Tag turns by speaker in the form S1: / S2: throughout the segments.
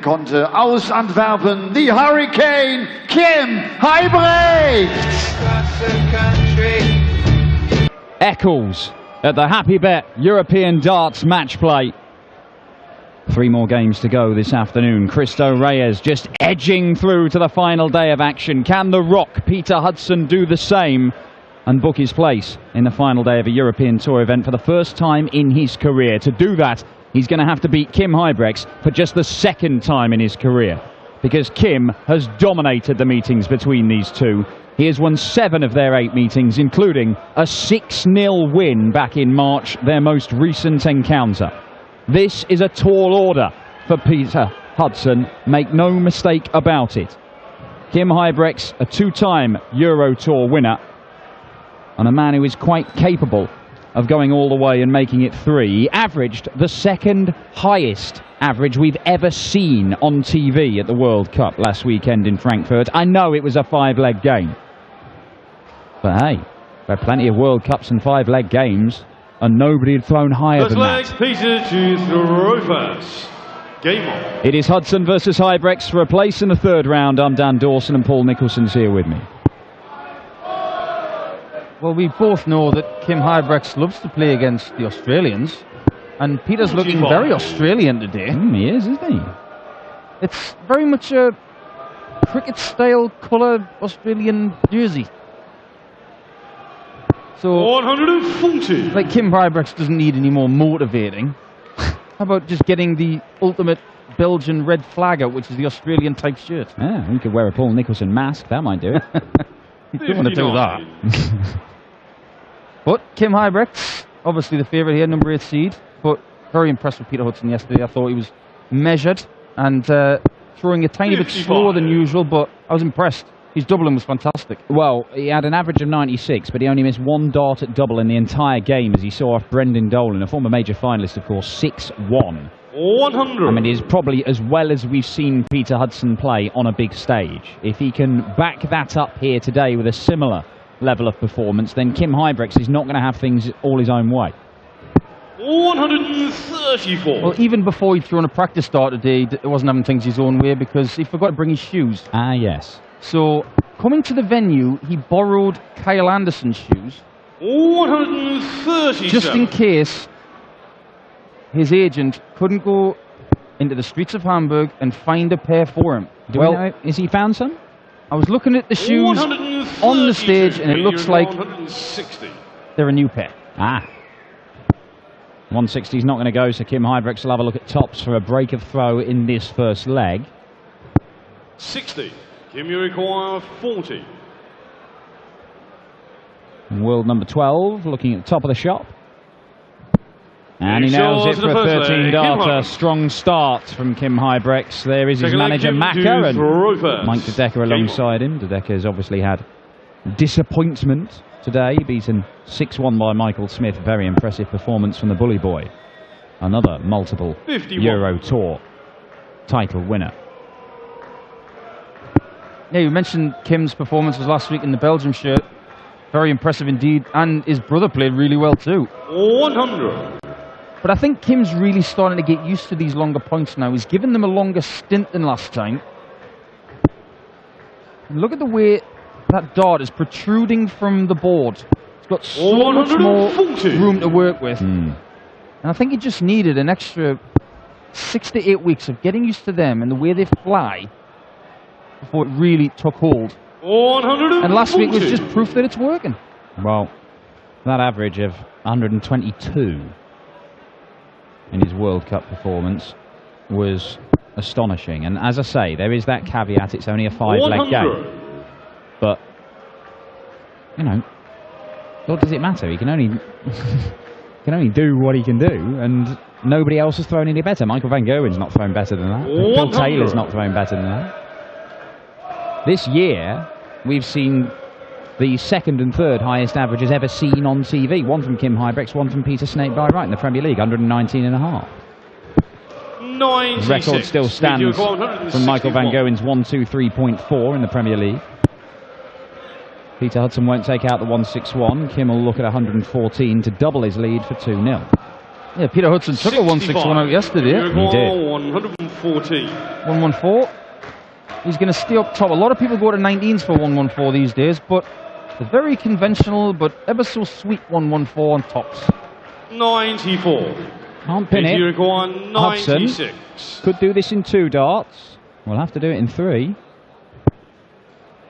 S1: konnte aus Antwerpen, die Hurricane, Kim Huybrechts.
S2: Eccles at the Happy Bet European Darts Match Play. 3 more games to go this afternoon. Cristo Reyes just edging through to the final day of action. Can the Rock, Peter Hudson, do the same and book his place in the final day of a European Tour event for the first time in his career? To do that, he's going to have to beat Kim Huybrechts for just the 2nd time in his career, because Kim has dominated the meetings between these two. He has won 7 of their 8 meetings, including a 6-0 win back in March, their most recent encounter. This is a tall order for Peter Hudson, make no mistake about it. Kim Huybrechts, a 2-time Euro Tour winner, and a man who is quite capable of going all the way and making it 3. He averaged the 2nd highest average we've ever seen on TV at the World Cup last weekend in Frankfurt. I know it was a 5-leg game, but hey, there are plenty of World Cups and 5-leg games, and nobody had thrown higher than that.
S3: Peter to throw first. Game on.
S2: It is Hudson versus Huybrechts for a place in the 3rd round. I'm Dan Dawson and Paul Nicholson's here with me.
S4: Well, we both know that Kim Huybrechts loves to play against the Australians, and Peter's looking very Australian today.
S2: He is, isn't he?
S4: It's very much a cricket-style coloured Australian jersey. So,
S3: 140.
S4: like, Kim Huybrechts doesn't need any more motivating. How about just getting the ultimate Belgian red flag out, which is the Australian type shirt?
S2: Yeah, we could wear a Paul Nicholson mask. That might do it.
S4: You don't want to do that. But Kim Huybrechts, obviously the favourite here, number 8 seed, but very impressed with Peter Hudson yesterday. I thought he was measured and throwing a tiny bit slower than usual, but I was impressed. His doubling was fantastic.
S2: Well, he had an average of 96, but he only missed 1 dart at double in the entire game as he saw off Brendan Dolan, a former major finalist, of course, 6-1.
S3: 100.
S2: I mean, it's probably as well as we've seen Peter Hudson play on a big stage. If he can back that up here today with a similar level of performance, then Kim Huybrechts is not going to have things all his own way.
S3: 134.
S4: Well, even before he'd thrown a practice start today, he wasn't having things his own way because he forgot to bring his shoes.
S2: Ah, yes.
S4: So, coming to the venue, he borrowed Kyle Anderson's shoes.
S3: 130.
S4: Just in case his agent couldn't go into the streets of Hamburg and find a pair for him.
S2: Well, has he found some?
S4: I was looking at the shoes on the stage, and it looks like they're a new pair.
S2: Ah. 160 is not going to go, so Kim Huybrechts will have a look at tops for a break of throw in this first leg.
S3: 60. Kim, you require 40.
S2: And world number 12, looking at the top of the shop. And he nails it for a 13-darter. Strong start from Kim Huybrechts. There is his manager, Macca, and Mike De Decker alongside him. De Decker has obviously had disappointment today, beaten 6-1 by Michael Smith. Very impressive performance from the Bully Boy. Another multiple 51. Euro Tour title winner.
S4: Yeah, you mentioned Kim's performances last week in the Belgium shirt. Very impressive indeed, and his brother played really well too.
S3: 100.
S4: But I think Kim's really starting to get used to these longer points now. He's given them a longer stint than last time. And look at the way that dart is protruding from the board. It's got so much more room to work with. And I think he just needed an extra 6 to 8 weeks of getting used to them and the way they fly before it really took hold.
S3: 140.
S4: And last week was just proof that it's working.
S2: Well, that average of 122 in his World Cup performance was astonishing. And as I say, there is that caveat, it's only a 5-leg game. But, you know, what does it matter? He can only do what he can do, and nobody else has thrown any better. Michael Van Gerwen's not thrown better than that. Phil Taylor's not thrown better than that. This year, we've seen the 2nd and 3rd highest averages ever seen on TV. One from Kim Huybrechts, one from Peter Snakeby Wright in the Premier League, 119.5. The record still stands from Michael Van Gerwen's 123.4 in the Premier League. Peter Hudson won't take out the 161. Kim will look at 114 to double his lead for 2-0.
S4: Yeah, Peter Hudson took a 161 out yesterday.
S2: He did.
S3: 114.
S4: 114. He's going to stay up top. A lot of people go to 19s for 114 these days, but a very conventional but ever so sweet 114 on tops.
S3: 94.
S2: Can't pin it. Hudson
S3: 96.
S2: could do this in 2 darts. We'll have to do it in 3.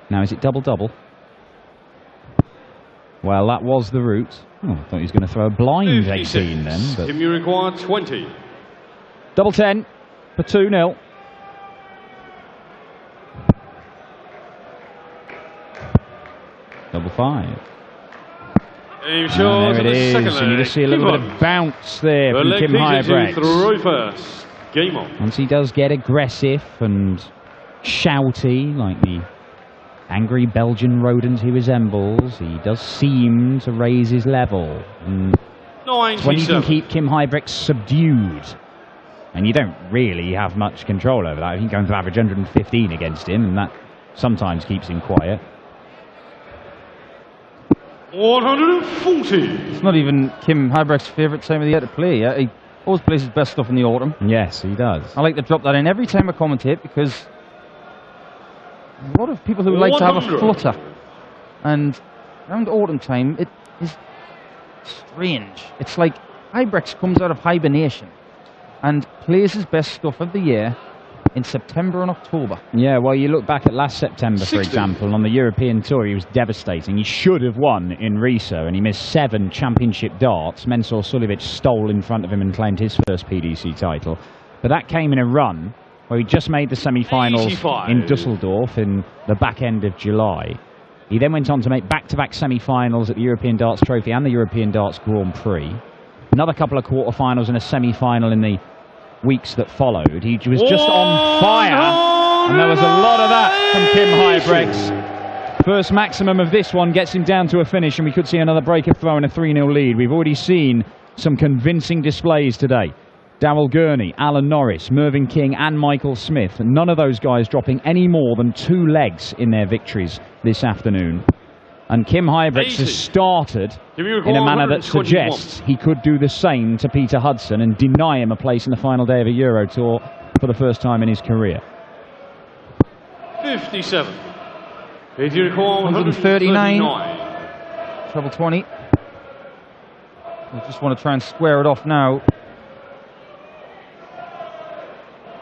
S2: Now, is it double-double? Well, that was the route. Oh, I thought he was going to throw a blind 18 then. But
S3: Tim, you require 20.
S2: double 10 for 2-0. Double 5.
S3: There
S2: There it is, and you just see a little bit of bounce there from Kim Huybrechts.
S3: Game on.
S2: Once he does get aggressive and shouty, like the angry Belgian rodent he resembles, he does seem to raise his level. And when you can keep Kim Huybrechts subdued, and you don't really have much control over that, I think going to average 115 against him, and that sometimes keeps him quiet.
S3: 140.
S4: It's not even Kim Huybrechts' favourite time of the year to play. Yeah? He always plays his best stuff in the autumn.
S2: Yes, he does.
S4: I like to drop that in every time I commentate because a lot of people who like to have a flutter, and around autumn time it is strange. It's like Huybrechts comes out of hibernation and plays his best stuff of the year in September and October.
S2: Yeah, well, you look back at last September, for example, on the European Tour, he was devastating. He should have won in Riso, and he missed 7 championship darts. Mensur Suljovic stole in front of him and claimed his first PDC title. But that came in a run where he just made the semi-finals in Dusseldorf in the back end of July. He then went on to make back-to-back semi-finals at the European Darts Trophy and the European Darts Grand Prix. Another couple of quarter-finals and a semi-final in the weeks that followed. He was just on fire, and there was a lot of that from Kim Huybrechts. First maximum of this one gets him down to a finish, and we could see another breaker throw and a 3-0 lead. We've already seen some convincing displays today. Darrell Gurney, Alan Norris, Mervyn King and Michael Smith. None of those guys dropping any more than 2 legs in their victories this afternoon. And Kim Huybrechts has started in a manner that suggests he could do the same to Peter Hudson and deny him a place in the final day of a Euro Tour for the first time in his career.
S3: 57.
S4: 139. Treble 20. I just want to try and square it off now.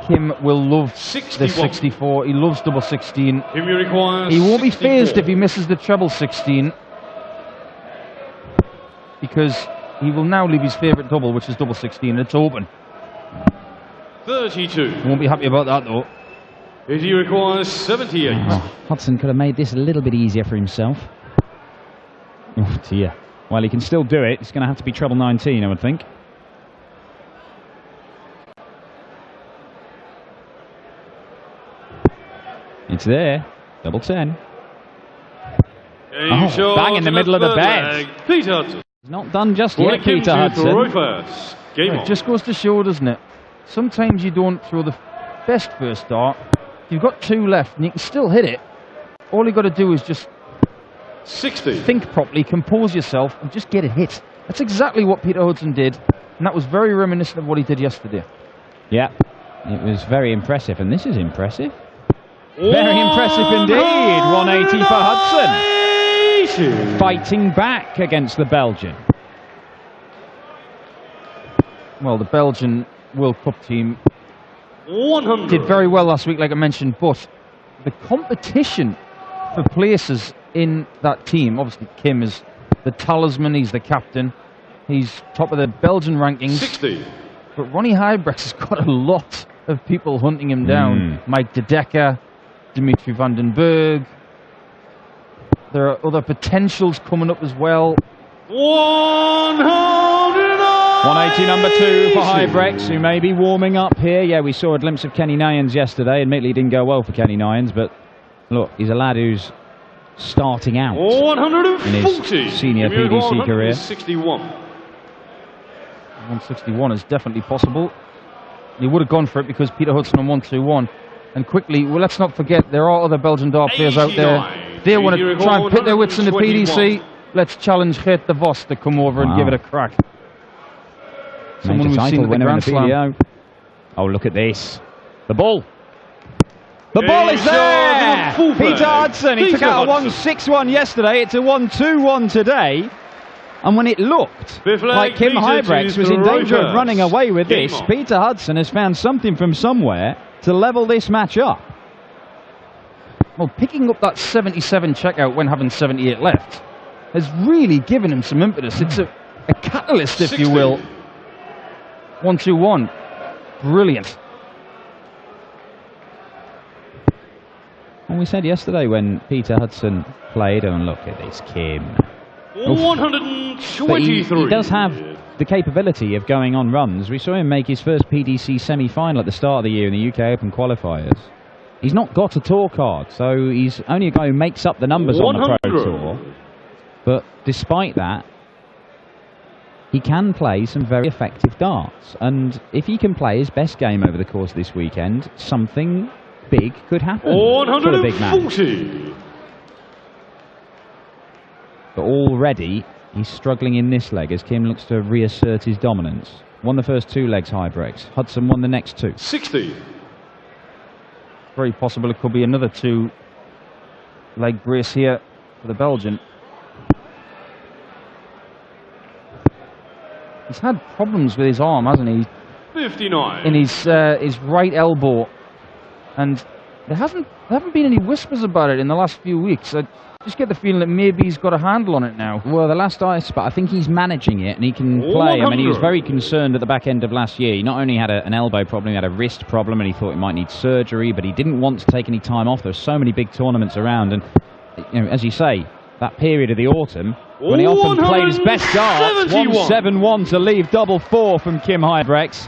S4: Kim will love this 64. He loves double 16. He won't be phased if he misses the treble 16, because he will now leave his favourite double, which is double 16. It's open.
S3: 32.
S4: He won't be happy about that, though.
S3: He requires 78.
S2: Oh, Hudson could have made this a little bit easier for himself. Oh dear. Well, he can still do it. It's going to have to be treble 19, I would think. It's there. Double 10. Oh, bang in the middle of the bed.
S3: Peter Hudson.
S2: He's not done just yet, Peter Hudson.
S4: It just goes to show, doesn't it? Sometimes you don't throw the best first dart. You've got 2 left and you can still hit it. All you've got to do is just
S3: 60.
S4: Think properly, compose yourself, and just get it hit. That's exactly what Peter Hudson did, and that was very reminiscent of what he did yesterday.
S2: Yeah, it was very impressive, and this is impressive. Very impressive indeed. 180 for Hudson. Fighting back against the Belgian.
S4: Well, the Belgian World Cup team
S3: 100.
S4: did very well last week, like I mentioned, but the competition for places in that team, obviously Kim is the talisman, he's the captain, he's top of the Belgian rankings.
S3: 60.
S4: But Ronnie Huybrechts has got a lot of people hunting him down. Mike De Decker, Dimitri van den Berg. There are other potentials coming up as well.
S3: 180
S2: number 2 for Huybrechts, who may be warming up here. Yeah, we saw a glimpse of Kenny Nyans yesterday. Admittedly, it didn't go well for Kenny Nyans, but look, he's a lad who's starting out
S3: 140
S2: in his senior PDC career.
S4: 161 is definitely possible. He would have gone for it because Peter Hudson on 121. And quickly, well, let's not forget there are other Belgian dart players out there. They want to try and put their wits in the PDC. Let's challenge Geert de Vos to come over and give it a crack. Someone we've seen at the Grand Slam.
S2: Oh, look at this. The ball. The ball is there! Peter Hudson. He took out a 1-6-1 yesterday. It's a 1-2-1 today. And when it looked like Kim Huybrechts was in danger of running away with this, Peter Hudson has found something from somewhere to level this match up.
S4: Well, picking up that 77 checkout when having 78 left has really given him some impetus. It's a catalyst, if you will. 1-2-1. Brilliant.
S2: And we said yesterday when Peter Hudson played, and look at this, Kim.
S3: 123.
S2: He does have the capability of going on runs. We saw him make his first PDC semi-final at the start of the year in the UK Open qualifiers. He's not got a tour card, so he's only a guy who makes up the numbers on the Pro Tour. But despite that, he can play some very effective darts. And if he can play his best game over the course of this weekend, something big could happen for the big match. But already, he's struggling in this leg as Kim looks to reassert his dominance. Won the first 2 legs, Huybrechts. Hudson won the next 2.
S3: 60.
S4: Very possible it could be another 2-leg brace here for the Belgian. He's had problems with his arm, hasn't he?
S3: 59.
S4: In his right elbow. And there haven't been any whispers about it in the last few weeks. I just get the feeling that maybe he's got a handle on it now.
S2: Well, the last I spot, I think he's managing it and he can play. I mean, he was very concerned at the back end of last year. He not only had an elbow problem, he had a wrist problem and he thought he might need surgery, but he didn't want to take any time off. There's so many big tournaments around, and you know, as you say, that period of the autumn when he often played his best darts, 1-7-1 to leave double 4 from Kim Huybrechts.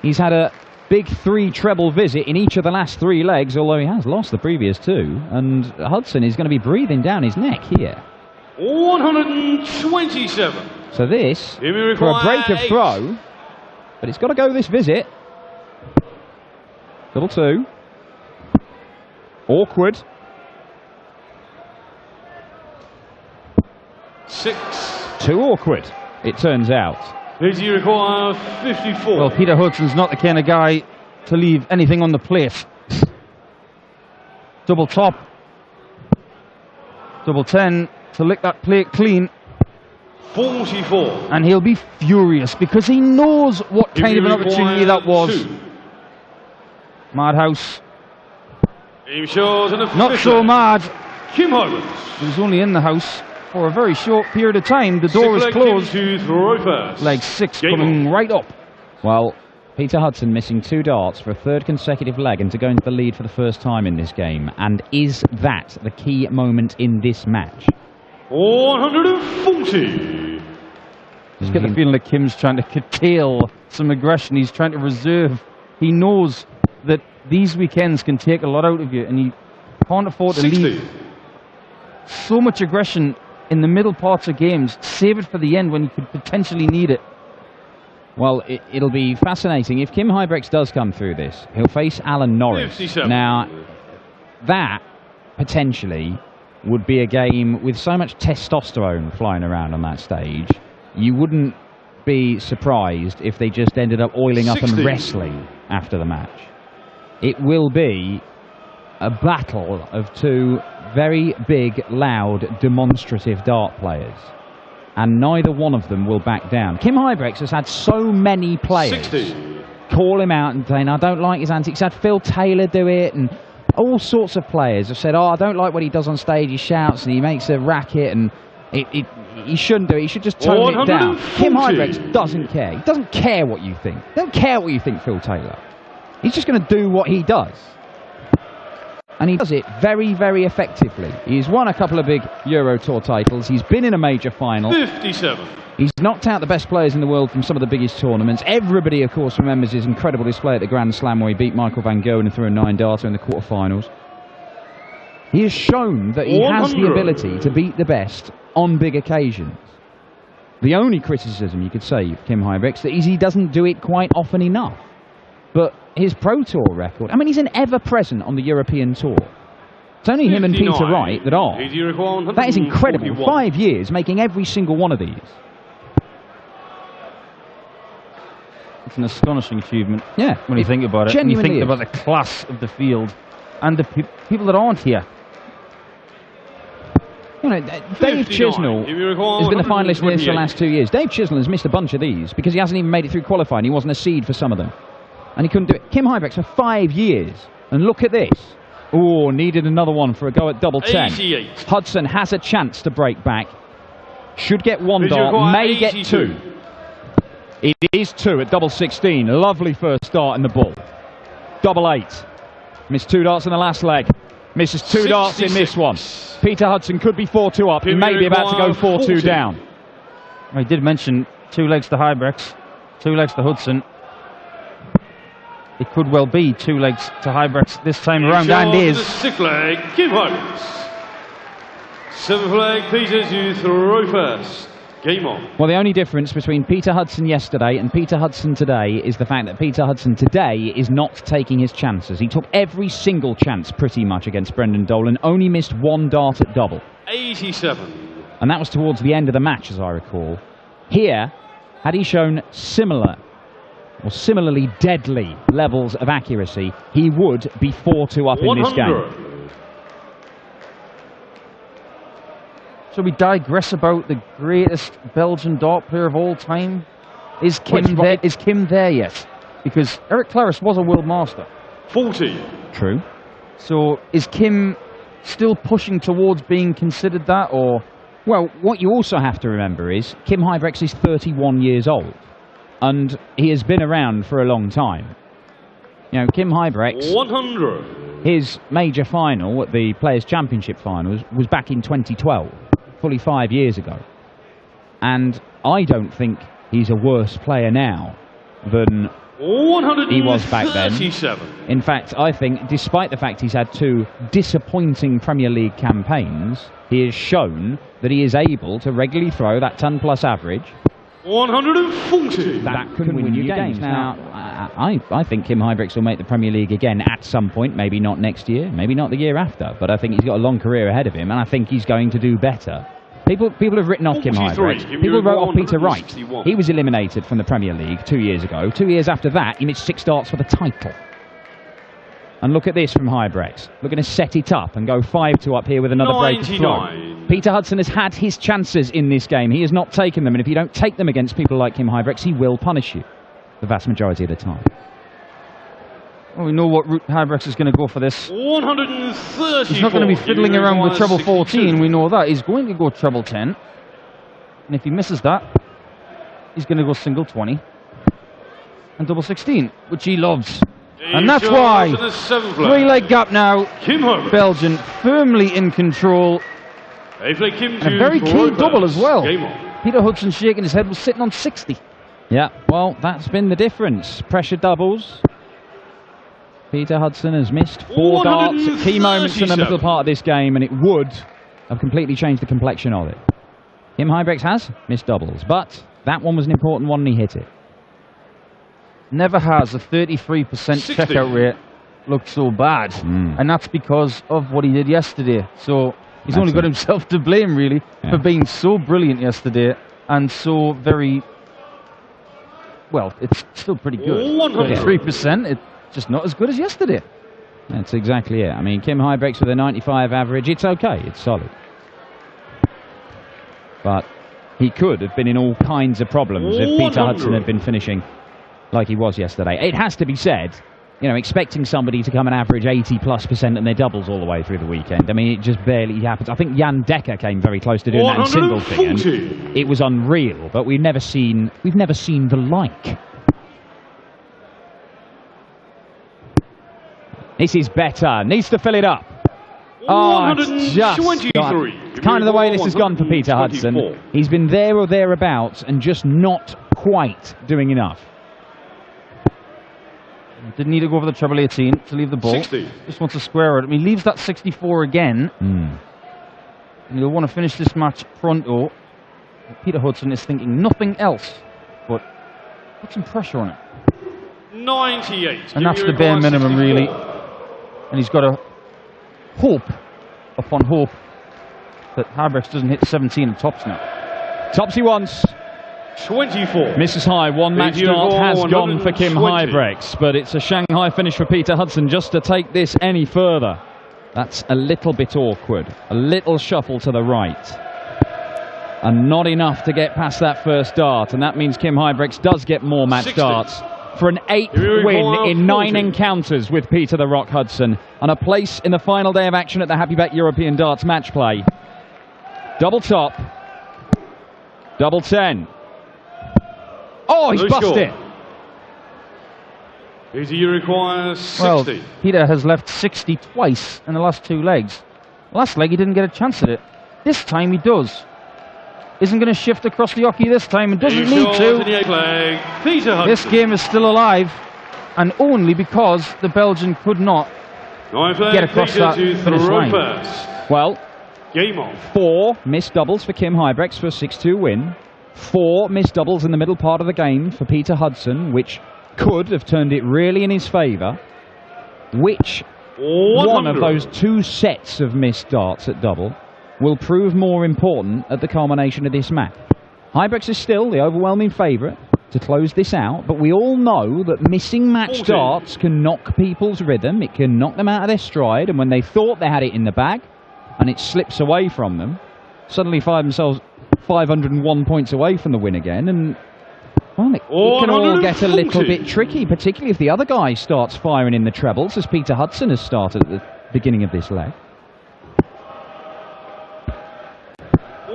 S2: He's had a big 3 treble visit in each of the last 3 legs, although he has lost the previous 2. And Hudson is going to be breathing down his neck here.
S3: 127.
S2: So this, for a break of throw, but it's got to go this visit. Double 2. Awkward.
S3: 6.
S2: Too awkward, it turns out.
S3: Does he require 54?
S4: Well, Peter Hudson's not the kind of guy to leave anything on the plate. Double top. Double 10 to lick that plate clean.
S3: 44.
S4: And he'll be furious because he knows what kind of an opportunity that was.
S3: 2.
S4: Madhouse.
S3: Not
S4: so mad.
S3: Kim Huybrechts.
S4: He was only in the house for a very short period of time. The door is closed. Leg 6 coming right up.
S2: Well, Peter Hudson missing 2 darts for a 3rd consecutive leg and to go into the lead for the first time in this game. And is that the key moment in this match?
S3: 140.
S4: Just get the feeling that Kim's trying to curtail some aggression. He's trying to reserve. He knows that these weekends can take a lot out of you, and he can't afford to
S3: 60.
S4: leave so much aggression in the middle parts of games. Save it for the end when you could potentially need it.
S2: Well, it'll be fascinating. If Kim Huybrechts does come through this, he'll face Alan Norris.
S3: 57.
S2: Now, that potentially would be a game with so much testosterone flying around on that stage. You wouldn't be surprised if they just ended up oiling
S3: 60.
S2: up and wrestling after the match. It will be a battle of 2 very big, loud, demonstrative dart players. And neither one of them will back down. Kim Huybrechts has had so many players
S3: 60.
S2: call him out and saying, I don't like his antics. He's had Phil Taylor do it, and all sorts of players have said, oh, I don't like what he does on stage. He shouts and he makes a racket, and he shouldn't do it. He should just tone it down. Kim Huybrechts doesn't care. He doesn't care what you think. He doesn't care what you think, Phil Taylor. He's just going to do what he does. And he does it very, very effectively. He's won a couple of big Euro Tour titles. He's been in a major final.
S3: 57.
S2: He's knocked out the best players in the world from some of the biggest tournaments. Everybody, of course, remembers his incredible display at the Grand Slam where he beat Michael van Gerwen and threw a 9-darter in the quarterfinals. He has shown that he has the ability to beat the best on big occasions. The only criticism you could say of Kim Huybrechts is he doesn't do it quite often enough. But his Pro Tour record, I mean, he's an ever-present on the European Tour. It's only him and Peter Wright that are. That is incredible. 5 years making every single one of these.
S4: It's an astonishing achievement.
S2: Yeah.
S4: When you think about it. When you think
S2: is.
S4: about the class of the field and the people that aren't here.
S2: You know, Dave Chisnell has been a finalist in this for the last 2 years. Dave Chisnell has missed a bunch of these because he hasn't even made it through qualifying. He wasn't a seed for some of them. And he couldn't do it. Kim Huybrechts for 5 years. And look at this. Oh, needed another one for a go at double 10.
S3: 88.
S2: Hudson has a chance to break back. Should get one dart, may get 2. It is 2 at double 16. Lovely first start in the ball. Double 8. Missed 2 darts in the last leg. Misses 2 darts in this one. Peter Hudson could be 4-2 up. He may be about to go 4-2 down.
S4: I did mention 2 legs to Huybrechts, 2 legs to Hudson. It could well be 2 legs to Huybrechts this time around, and is.
S3: 6th leg, Kim Huybrechts. 7th leg, Peter to throw first. Game on.
S2: Well, the only difference between Peter Hudson yesterday and Peter Hudson today is the fact that Peter Hudson today is not taking his chances. He took every single chance pretty much against Brendan Dolan, only missed 1 dart at double.
S3: 87.
S2: And that was towards the end of the match, as I recall. Here, had he shown similar or similarly deadly levels of accuracy, he would be 4-2 up in this game.
S4: Shall we digress about the greatest Belgian dart player of all time? Is Kim there yet? Because Eric Claris was a world master.
S3: 40.
S2: True.
S4: So is Kim still pushing towards being considered that, or?
S2: Well, what you also have to remember is Kim Huybrechts is 31 years old, and he has been around for a long time. You know, Kim Huybrechts,
S3: 100.
S2: his major final at the Players' Championship finals was back in 2012. Fully 5 years ago. And I don't think he's a worse player now than he was back then. In fact, I think, despite the fact he's had 2 disappointing Premier League campaigns, he has shown that he is able to regularly throw that ton-plus average.
S3: 140.
S2: That can win you games. Now, I think Kim Huybrechts will make the Premier League again at some point, maybe not next year, maybe not the year after, but I think he's got a long career ahead of him, and I think he's going to do better. People have written off Kim Huybrechts. People wrote off Peter Wright. He was eliminated from the Premier League 2 years ago. 2 years after that, he missed 6 darts for the title. And look at this from Huybrechts. We're going to set it up and go 5-2 up here with another break of throw. Peter Hudson has had his chances in this game. He has not taken them, and if you don't take them against people like Kim Huybrechts, he will punish you the vast majority of the time.
S4: Well, we know what route Huybrechts is going to go for this.
S3: 130.
S4: He's not going to be fiddling around with treble 14, we know that. He's going to go treble 10. And if he misses that, he's going to go single 20. And double 16, which he loves. And that's why, 3-leg gap now, Belgian firmly in control. And a very keen double as well. Peter Hudson shaking his head, was sitting on 60.
S2: Yeah, well, that's been the difference. Pressure doubles. Peter Hudson has missed 4 darts at key moments in the middle part of this game, and it would have completely changed the complexion of it. Kim Huybrechts has missed doubles, but that one was an important one and he hit it.
S4: Never has a 33% checkout rate looked so bad, and that's because of what he did yesterday. So he's only got himself to blame, really, for being so brilliant yesterday and so very, well, it's still pretty good. 33%, it's just not as good as yesterday.
S2: That's exactly it. I mean, Kim Huybrechts with a 95 average, it's okay, it's solid. But he could have been in all kinds of problems if Peter Hudson had been finishing like he was yesterday. It has to be said, you know, expecting somebody to come and average 80+% in their doubles all the way through the weekend. I mean, it just barely happens. I think Jan Dekker came very close to doing that in singles thing. It was unreal, but we've never seen the like. This is better. Needs to fill it up. Oh, it's just it's kind of the way this has gone for Peter Hudson. He's been there or thereabouts and just not quite doing enough.
S4: Didn't need to go over the treble 18 to leave the ball.
S3: 60.
S4: Just wants to square it. I mean, he leaves that 64 again. And he'll want to finish this match pronto. Peter Hudson is thinking nothing else but put some pressure on it.
S3: 98.
S4: And that's the bare minimum, really. And he's got to hope upon hope that Huybrechts doesn't hit 17 and tops now.
S2: Tops he wants.
S3: 24.
S2: Misses high, one match dart has gone for Kim
S3: 120.
S2: Huybrechts, but it's a Shanghai finish for Peter Hudson just to take this any further. That's a little bit awkward. A little shuffle to the right. And not enough to get past that first dart, and that means Kim Huybrechts does get more match
S3: 60.
S2: darts for an 8th win in 9 encounters with Peter the Rock Hudson, and a place in the final day of action at the Happy Bet European Darts Match Play. Double top. Double 10. Oh, he's busted.
S3: Peter requires 60.
S4: Well, Peter has left 60 twice in the last 2 legs. Last leg he didn't get a chance at it. This time he does. Isn't going to shift across the hockey this time and doesn't need to. This game is still alive, and only because the Belgian could not get across that finish line.
S2: Well,
S3: game on.
S2: 4 missed doubles for Kim Huybrechts for a 6-2 win. 4 missed doubles in the middle part of the game for Peter Hudson, which could have turned it really in his favour. Which 100. One of those 2 sets of missed darts at double will prove more important at the culmination of this match. Huybrechts is still the overwhelming favourite to close this out, but we all know that missing match darts can knock people's rhythm, it can knock them out of their stride, and when they thought they had it in the bag, and it slips away from them, suddenly find themselves 501 points away from the win again, and well, it can all get a little bit tricky, particularly if the other guy starts firing in the trebles, as Peter Hudson has started at the beginning of this leg.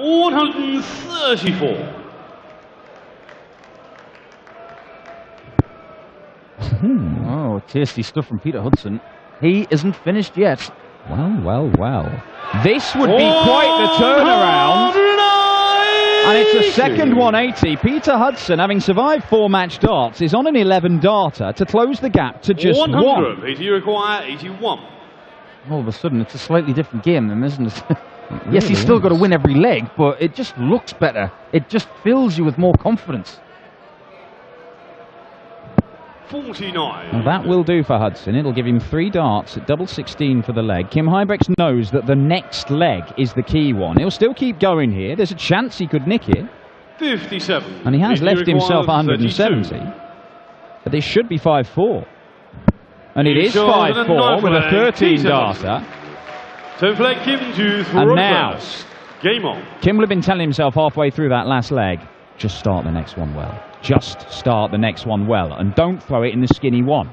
S3: 134.
S4: Oh, tasty stuff from Peter Hudson. He isn't finished yet.
S2: Well, well, well. This would be quite the turnaround. And it's a second 180. Peter Hudson, having survived 4 match darts, is on an 11 darter to close the gap to just 100.
S3: 100. Peter, you require 81.
S4: All of a sudden, it's a slightly different game then, isn't it? Yes, he's still got to win every leg, but it just looks better. It just fills you with more confidence.
S3: 49.
S2: Well, that will do for Hudson. It'll give him 3 darts at double 16 for the leg. Kim Huybrechts knows that the next leg is the key one. He'll still keep going here. There's a chance he could nick it.
S3: 57.
S2: And he has left himself 170. 32. But this should be 5-4. And it is 5-4 with a 13 darter.
S3: So play Kim to throw.
S2: And now,
S3: game on.
S2: Kim will have been telling himself halfway through that last leg, just start the next one well. Just start the next one well, and don't throw it in the skinny one.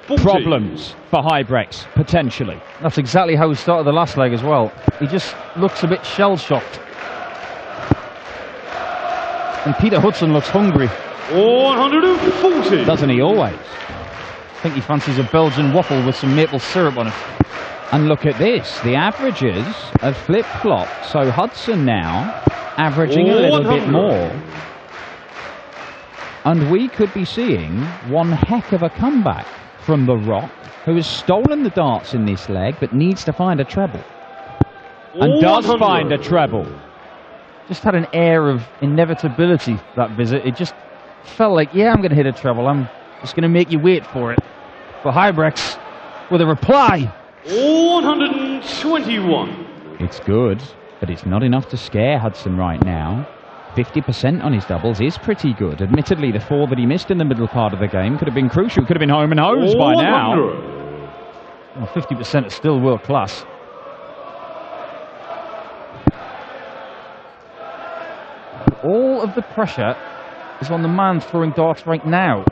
S3: 40.
S2: Problems for Huybrechts, potentially.
S4: That's exactly how he started the last leg as well. He just looks a bit shell-shocked. And Peter Hudson looks hungry.
S3: 140.
S2: Doesn't he always?
S4: I think he fancies a Belgian waffle with some maple syrup on it.
S2: And look at this. The averages have flip-flopped. So Hudson now averaging a little bit more. And we could be seeing one heck of a comeback from the Rock, who has stolen the darts in this leg, but needs to find a treble. And does find a treble.
S4: Just had an air of inevitability, that visit. It just felt like, yeah, I'm going to hit a treble. I'm just going to make you wait for it. But Huybrechts with a reply.
S3: 121.
S2: It's good, but it's not enough to scare Hudson right now. 50% on his doubles is pretty good. Admittedly, the 4 that he missed in the middle part of the game could have been crucial. Could have been home and hose by now.
S4: Well, 50% is still world class. All of the pressure is on the man throwing darts right now.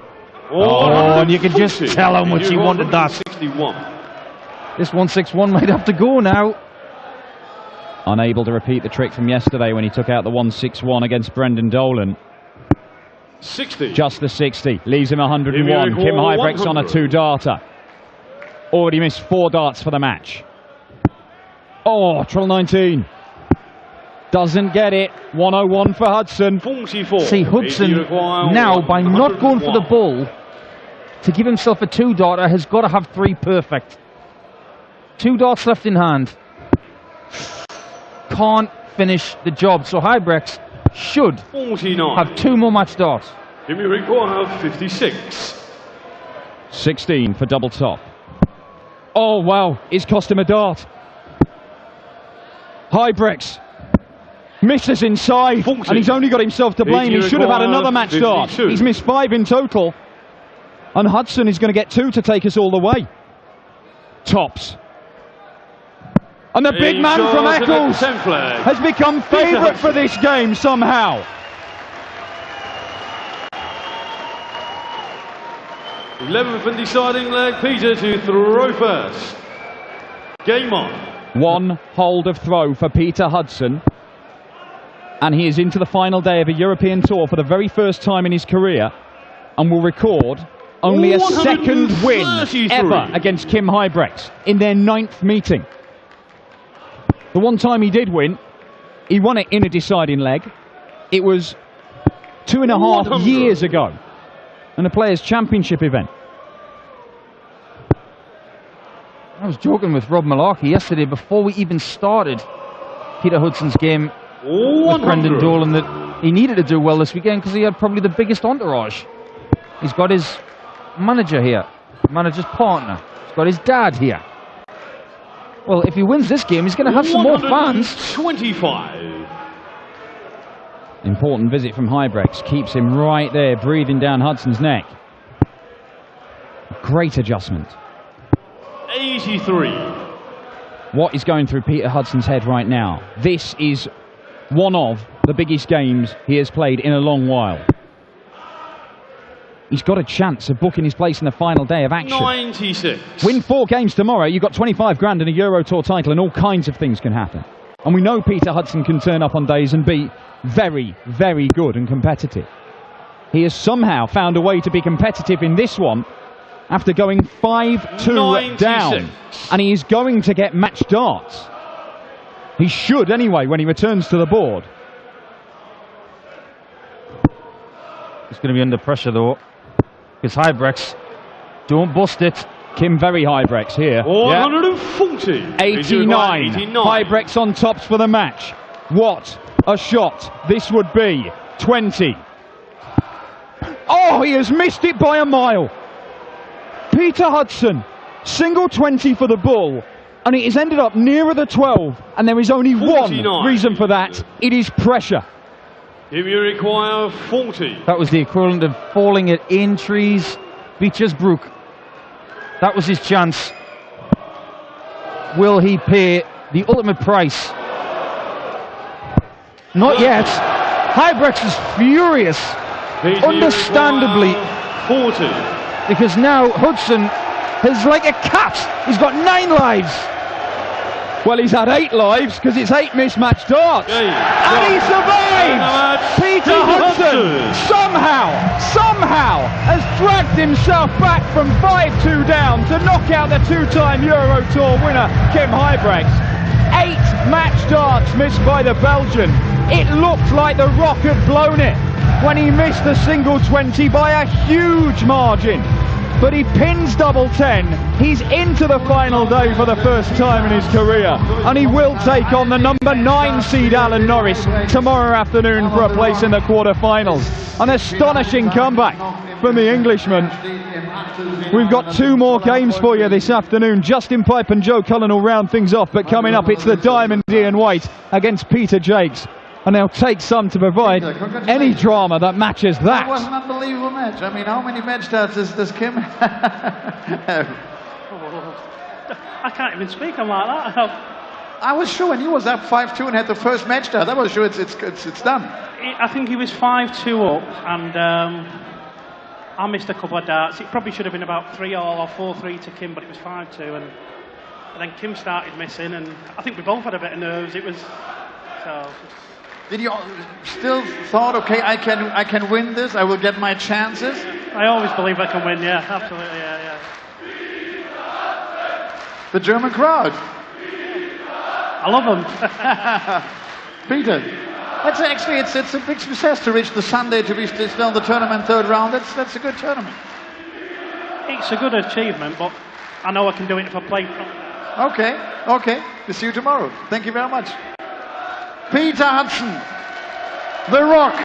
S4: Oh, and you can just tell how much he wanted that.
S3: 61.
S4: This 161 might have to go now.
S2: Unable to repeat the trick from yesterday when he took out the 161 against Brendan Dolan.
S3: 60.
S2: Just the 60. Leaves him 101. Kim Huybrechts on a 2-darter. Already missed 4 darts for the match. Oh, triple 19. Doesn't get it. 101 for Hudson.
S3: 44.
S4: See, Hudson now, by not going for the bull, to give himself a 2-darter, has got to have 3 perfect. 2 darts left in hand. Can't finish the job. So Huybrechts should
S3: 49.
S4: have 2 more match darts.
S3: Give me require 56.
S2: 16 for double top. Oh, wow. It's cost him a dart. Huybrechts Misses inside,
S3: 40.
S2: and he's only got himself to blame. He should have had another match start.
S3: 52.
S2: He's missed 5 in total, and Hudson is going to get 2 to take us all the way. Tops. And the big man from Eccles has become favourite for this game somehow.
S3: 11th and deciding leg, Peter to throw first. Game on.
S2: 1 hold of throw for Peter Hudson. And he is into the final day of a European tour for the very first time in his career, and will record only a second win ever against Kim Huybrechts in their 9th meeting. The one time he did win, he won it in a deciding leg. It was 2.5 years ago in a Players' Championship event.
S4: I was joking with Rob Malarkey yesterday before we even started Peter Hudson's game with Brendan Dolan that he needed to do well this weekend because he had probably the biggest entourage. He's got his manager here, manager's partner. He's got his dad here. Well, if he wins this game, he's going to have some more fans.
S3: 25.
S2: Important visit from Huybrechts. Keeps him right there, breathing down Hudson's neck. Great adjustment.
S3: 83.
S2: What is going through Peter Hudson's head right now? This is one of the biggest games he has played in a long while. He's got a chance of booking his place in the final day of action.
S3: 96.
S2: Win 4 games tomorrow, you've got 25 grand and a Euro Tour title, and all kinds of things can happen. And we know Peter Hudson can turn up on days and be very, very good and competitive. He has somehow found a way to be competitive in this one after going 5-2 down. And he is going to get match darts. He should anyway when he returns to the board.
S4: He's going to be under pressure though. Because Huybrechts, don't bust it.
S2: Kim very Huybrechts here.
S3: 140.
S2: 89. Huybrechts on tops for the match. What a shot this would be. 20. Oh, he has missed it by a mile. Peter Hudson, single 20 for the bull, and it has ended up nearer the 12, and there is only
S3: 49.
S2: one reason for that. It is pressure.
S3: If you require 40.
S4: That was the equivalent of falling at Aintree's Beecher's Brook. That was his chance. Will he pay the ultimate price? Not yet. Huybrechts is furious, understandably,
S3: 40.
S4: because now Hudson is like a cat. He's got 9 lives.
S2: Well, he's had 8 lives because it's 8 mismatched darts. And he survives! Peter Hudson somehow has dragged himself back from 5-2 down to knock out the 2-time Euro Tour winner, Kim Huybrechts. 8 match darts missed by the Belgian. It looked like the Rock had blown it when he missed the single 20 by a huge margin. But he pins double 10. He's into the final day for the first time in his career, and he will take on the number 9 seed Alan Norris tomorrow afternoon for a place in the quarter-finals. An astonishing comeback from the Englishman. We've got 2 more games for you this afternoon. Justin Pipe and Joe Cullen will round things off, but coming up it's the Diamond Ian White against Peter Jakes. And they'll take some to provide any drama that matches that.
S1: That was an unbelievable match. I mean, how many match starts does Kim have?
S5: I can't even speak. I'm like that.
S1: I was sure when he was up 5-2 and had the first match start, I was sure it's done.
S5: I think he was 5-2 up, and I missed a couple of darts. It probably should have been about 3-all or 4-3 to Kim, but it was 5-2, and then Kim started missing, and I think we both had a bit of nerves. It was so.
S1: Did you still thought, okay, I can win this, I will get my chances?
S5: I always believe I can win, yeah, absolutely, yeah.
S1: The German crowd.
S5: I love them.
S1: Peter, that's actually, it's a big success to reach the Sunday, to reach still the tournament 3rd round. That's a good tournament.
S5: It's a good achievement, but I know I can do it if I play properly.
S1: Okay. We'll see you tomorrow. Thank you very much. Peter Hudson, The Rock.